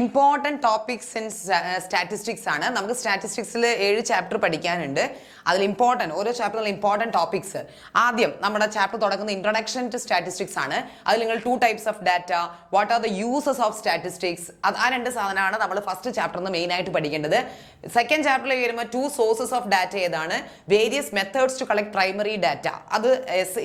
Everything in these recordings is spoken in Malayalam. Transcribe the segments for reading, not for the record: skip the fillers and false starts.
ഇമ്പോർട്ടൻറ്റ് ടോപ്പിക്സ് ഇൻ സ്റ്റാറ്റിസ്റ്റിക്സ് ആണ്. നമുക്ക് സ്റ്റാറ്റിസ്റ്റിക്സിൽ 7 ചാപ്റ്റർ പഠിക്കാനുണ്ട്. അതിൽ ഇമ്പോർട്ടൻറ്റ് ഓരോ ചാപ്റ്ററിലും ഇമ്പോർട്ടൻറ്റ് ടോപ്പിക്സ്. ആദ്യം നമ്മുടെ ചാപ്റ്റർ തുടങ്ങുന്ന ഇൻട്രൊഡക്ഷൻ ടു സ്റ്റാറ്റിസ്റ്റിക്സ് ആണ്. അതിൽ നിങ്ങൾ 2 types of data, what are the uses of statistics, ആ 2 സാധനമാണ് നമ്മൾ ഫസ്റ്റ് ചാപ്റ്ററിൽ മെയിനായിട്ട് പഠിക്കേണ്ടത്. സെക്കൻഡ് ചാപ്റ്ററിൽ വരുമ്പോൾ 2 സോഴ്സസ് ഓഫ് ഡാറ്റ ഏതാണ്, various methods to collect primary data.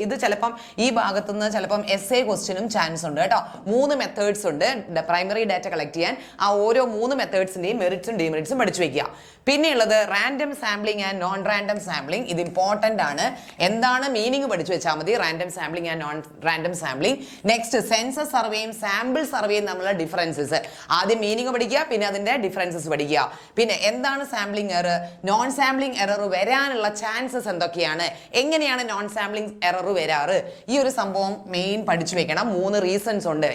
ഇത് ചിലപ്പം ഈ ഭാഗത്തുനിന്ന് ചിലപ്പം essay ക്വസ്റ്റ്യനും ചാൻസ് ഉണ്ട് കേട്ടോ. 3 മെത്തേഡ്സ് ഉണ്ട് പ്രൈമറി ഡാറ്റ കളക്ട് ചെയ്യാൻ. ആ ഓരോ 3 മെത്തേഡ്സിന്റെയും മെറിറ്റ്സും ഡിമെറിറ്റ്സും പഠിച്ചു വെക്കുക. പിന്നെയുള്ളത് random sampling and non random sampling. ഇത് ഇമ്പോർട്ടൻ്റ് ആണ്. എന്താണ് മീനിങ് പഠിച്ചു വെച്ചാൽ മതി. Random sampling and non random sampling. Next census സർവേയും സാമ്പിൾ സർവേയും തമ്മിലുള്ള ഡിഫറൻസസ്. ആദ്യം മീനിങ് പഠിക്കുക, പിന്നെ അതിന്റെ ഡിഫറൻസസ് പഠിക്കുക. പിന്നെ എന്താണ് sampling error, non sampling error വരാനുള്ള ചാൻസസ് എന്തൊക്കെയാണ്, എങ്ങനെയാണ് നോൺ സാമ്പിളിംഗ് എറർ വരാറ്, ഈ ഒരു സംഭവം മെയിൻ പഠിച്ചു വെക്കണം. 3 റീസൺസ് ഉണ്ട്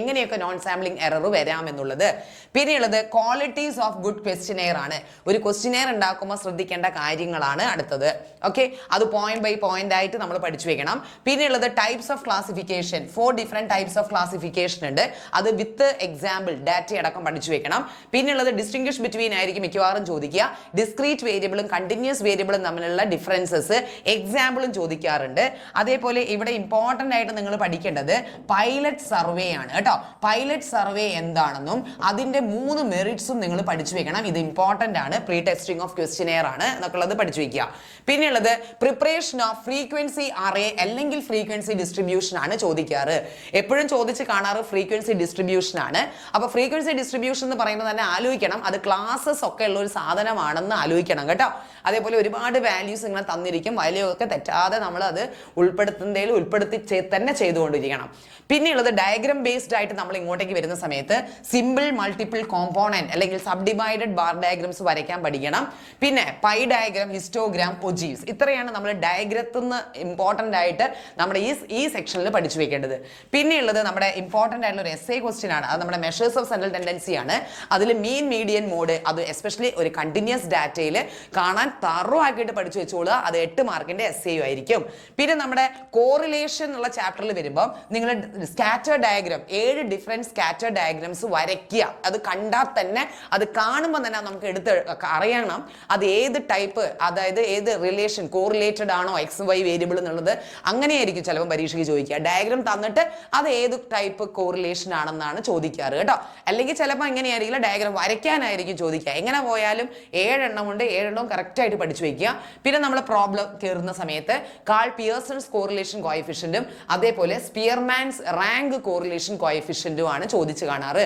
എങ്ങനെയൊക്കെ നോൺ സാമ്പിളിംഗ് എറർ വരാം എന്നുള്ളത്. പിന്നെയുള്ളത് ക്വാളിറ്റീസ് ഓഫ് ഗുഡ് ക്വസ്റ്റിനെയർ ആണ്. ഒരു ക്വസ്റ്റിനെയർ ഉണ്ടാക്കുമ്പോൾ ശ്രദ്ധിക്കേണ്ട കാര്യങ്ങളാണ് അടുത്തത്. ഓക്കെ, അത് പോയിന്റ് ബൈ പോയിന്റ് ആയിട്ട് നമ്മൾ പഠിച്ചു വെക്കണം. പിന്നെയുള്ളത് types of classification. 4 different types of classification ഉണ്ട്. അത് വിത്ത് എക്സാമ്പിൾ ഡാറ്റ അടക്കം പഠിച്ചു വെക്കണം. പിന്നെയുള്ളത് ഡിസ്റ്റിംഗ്വിഷ് ബിറ്റ്വീൻ ആയിരിക്കും മിക്കവാറും ചോദിക്കുക. ഡിസ്ക്രീറ്റ് വേരിയബിളും കണ്ടിന്യൂസ് വേരിയബിളും തമ്മിലുള്ള ഡിഫറൻസസ് എക്സാമ്പിളും ചോദിക്കാറുണ്ട്. അതേപോലെ ഇവിടെ ഇമ്പോർട്ടൻ്റ് ആയിട്ട് നിങ്ങൾ പഠിക്കേണ്ടത് പൈലറ്റ് സർവേ ആണ് കേട്ടോ. പൈലറ്റ് സർവേ എന്താണെന്നും അതിന്റെ 3 മെറിറ്റ്സും നിങ്ങൾ പഠിച്ചു വെക്കണം. ഇത് ഇമ്പോർട്ടൻ്റ് ആണ്. പ്രീ ടെസ്റ്റിംഗ് ഓഫ് ക്വസ്റ്റിനെയർ ആണ് എന്നൊക്കെ ഉള്ളത് പഠിച്ചു വെക്കുക. പിന്നെയുള്ളത് പ്രിപ്പറേഷൻ ഓഫ് ഫ്രീക്വൻസി അറേ അല്ലെങ്കിൽ ഫ്രീക്വൻസി ഡിസ്ട്രിബ്യൂഷൻ ആണ് ചോദിക്കാറ്. എപ്പോഴും ചോദിച്ച് കാണാറ് ഫ്രീക്വൻസി ഡിസ്ട്രിബ്യൂഷൻ ആണ്. അപ്പൊ ഫ്രീക്വൻസി ഡിസ്ട്രിബ്യൂഷൻ എന്ന് പറയുമ്പോൾ തന്നെ ആലോചിക്കണം അത് ക്ലാസ്സസ് ഒക്കെ ഉള്ള ഒരു സാധനമാണെന്ന് ആലോചിക്കണം കേട്ടോ. അതേപോലെ ഒരുപാട് വാല്യൂസ് ഇങ്ങനെ തന്നിരിക്കും. വാല്യൂ ഒക്കെ തെറ്റാതെ നമ്മൾ അത് ഉൾപ്പെടുത്തി തന്നെ ചെയ്തുകൊണ്ടിരിക്കണം. പിന്നെയുള്ളത് ഡയഗ്രാം ബേസ്ഡ് ആയിട്ട് നമ്മൾ ഇങ്ങോട്ടേക്ക് വരുന്ന സമയത്ത് സിമ്പിൾ മൾട്ടിപ്പിൾ കോമ്പോണന്റ് അല്ലെങ്കിൽ സബ് ഡിവൈഡഡ് ബാർ ഡയഗ്രാംസ് വരയ്ക്കാൻ പഠിക്കണം. പിന്നെ പൈ ഡയഗ്രാം, ഹിസ്റ്റോഗ്രാം, ഒജീവ്സ്, ഇത്രയാണ് നമ്മൾ ഡയഗ്രത്തിൽ നിന്ന് ഇമ്പോർട്ടൻ്റ് ആയിട്ട് നമ്മുടെ ഈ സെക്ഷനിൽ പഠിച്ചു വെക്കേണ്ടത്. പിന്നെയുള്ളത് നമ്മുടെ ഇമ്പോർട്ടൻ്റ് ആയിട്ടുള്ള ഒരു essay ക്വസ്റ്റ്യൻ ആണ്. അത് നമ്മുടെ മെഷേഴ്സ് ഓഫ് സെൻട്രൽ ടെൻഡൻസി ആണ്. അതിൽ മീൻ മീഡിയൻ മോഡ്, അത് എസ്പെഷ്യലി ഒരു കണ്ടിന്യൂസ് ഡാറ്റയിൽ കാണാൻ തറോ ആക്കിയിട്ട് പഠിച്ചു വെച്ചോളുക. അത് 8 മാർക്കിന്റെ essay ആയിരിക്കും. പിന്നെ നമ്മുടെ കോറിലേഷൻ എന്നുള്ള ചാപ്റ്ററിൽ വരുമ്പോൾ നിങ്ങൾ scatter diagram 7 different scatter diagrams വരയ്ക്കുക. അത് കണ്ടാൽ തന്നെ അത് കാണുമ്പോൾ തന്നെ നമുക്ക് എടുത്ത് അറിയണം അത് ഏത് ടൈപ്പ്, അതായത് ഏത് റിലേഷൻ കോറിലേറ്റഡ് ആണോ XY വേരിയബിൾ എന്നുള്ളത്. അങ്ങനെയായിരിക്കും ചിലപ്പോൾ പരീക്ഷയ്ക്ക് ചോദിക്കുക. ഡയഗ്രാം തന്നിട്ട് അത് ഏത് ടൈപ്പ് കോറിലേഷൻ ആണെന്നാണ് ചോദിക്കാറ് കേട്ടോ. അല്ലെങ്കിൽ ചിലപ്പോൾ എങ്ങനെയായിരിക്കില്ല, ഡയഗ്രാം വരയ്ക്കാനായിരിക്കും ചോദിക്കുക. എങ്ങനെ പോയാലും 7 എണ്ണം കൊണ്ട് 7 എണ്ണവും കറക്റ്റ് ആയിട്ട് പഠിച്ചു വയ്ക്കുക. പിന്നെ നമ്മൾ പ്രോബ്ലം കയറുന്ന സമയത്ത് കാൾ പിയേഴ്സൺസ് കോറിലേഷൻ കോഎഫിഷ്യന്റും അതേപോലെ സ്പിയർമാൻസ് റാങ്ക് കോറിലേഷൻ കോഎഫിഷ്യന്റും ആണ് ചോദിച്ചു കാണാറ്.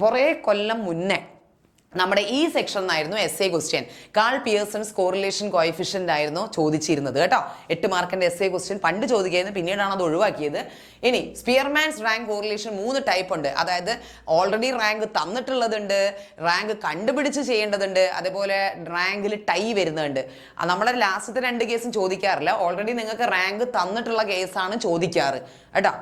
കുറേ കൊല്ലം മുന്നേ നമ്മുടെ ഈ സെക്ഷനിലായിരുന്നു essay question Karl Pearson's correlation coefficient ആയിരുന്നു ചോദിച്ചിരുന്നത് കേട്ടോ. 8 മാർക്കിന്റെ essay ക്വസ്റ്റ്യൻ പണ്ട് ചോദിക്കുന്നത്, പിന്നീടാണ് അത് ഒഴിവാക്കിയത്. ഇനി സ്പിയർമാൻസ് റാങ്ക് കോറിലേഷൻ 3 ടൈപ്പ് ഉണ്ട്. അതായത് ഓൾറെഡി റാങ്ക് തന്നിട്ടുള്ളതുണ്ട്, റാങ്ക് കണ്ടുപിടിച്ച് ചെയ്യേണ്ടതുണ്ട്, അതേപോലെ റാങ്കിൽ ടൈ വരുന്നുണ്ട്. നമ്മളെ ലാസ്റ്റത്തെ 2 കേസും ചോദിക്കാറില്ല. ഓൾറെഡി നിങ്ങൾക്ക് റാങ്ക് തന്നിട്ടുള്ള കേസാണ് ചോദിക്കാറ് കേട്ടോ.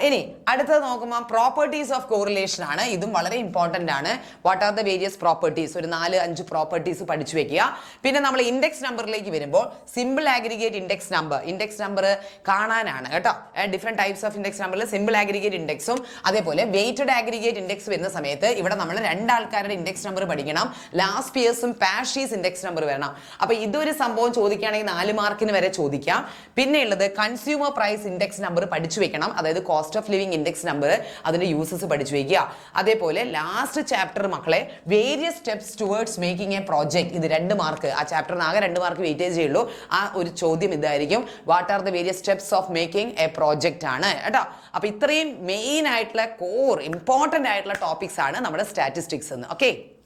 ഇനി അടുത്തത് നോക്കുമ്പോൾ പ്രോപ്പർട്ടീസ് ഓഫ് കോറിലേഷൻ ആണ്. ഇതും വളരെ ഇമ്പോർട്ടൻ്റ് ആണ്. What are the various properties, ഒരു 4-5 പ്രോപ്പർട്ടീസ് പഠിച്ചു വെക്കുക. പിന്നെ നമ്മൾ ഇൻഡെക്സ് നമ്പറിലേക്ക് വരുമ്പോൾ സിമ്പിൾ ആഗ്രിഗേറ്റ് ഇൻഡെക്സ് നമ്പർ കാണാനാണ് കേട്ടോ. ഡിഫറെന്റ് ടൈപ്സ് ഓഫ് ഇൻഡെക്സ് നമ്പറിൽ സിമ്പിൾ ആഗ്രിഗേറ്റ് ഇൻഡെക്സും അതേപോലെ വെയ്റ്റഡ് ആഗ്രിഗേറ്റ് ഇൻഡെക്സ് വരുന്ന സമയത്ത് ഇവിടെ നമ്മൾ 2 ആൾക്കാരുടെ ഇൻഡെക്സ് നമ്പർ പഠിക്കണം. ലാസ്റ്റ് പിയേഴ്സും പാഷീസ് ഇൻഡെക്സ് നമ്പർ വരണം. അപ്പൊ ഇതൊരു സംഭവം ചോദിക്കുകയാണെങ്കിൽ 4 മാർക്കിന് വരെ ചോദിക്കാം. പിന്നെ ഉള്ളത് കൺസ്യൂമർ പ്രൈസ് ഇൻഡെക്സ് നമ്പർ പഠിച്ചു വെക്കണം. അതായത് cost of living index number, അതിന്റെ യൂസസ് പഠിച്ചു വയ്ക്കുക. അതേപോലെ ലാസ്റ്റ് ചാപ്റ്റർ മക്കളെ various steps towards making A project, ഇത് 2 മാർക്ക്. ആ ചാപ്റ്ററിന് ആകെ 2 മാർക്ക് വെയിറ്റേജ് ചെയ്യുള്ളൂ. ആ ഒരു ചോദ്യം ഇതായിരിക്കും, what are the various steps of making A project ആണ് കേട്ടോ. അപ്പൊ ഇത്രയും മെയിൻ ആയിട്ടുള്ള ഇമ്പോർട്ടൻ്റ് ആയിട്ടുള്ള ടോപ്പിക്സ് ആണ് നമ്മുടെ സ്റ്റാറ്റിസ്റ്റിക്സ് എന്ന്. ഓക്കെ.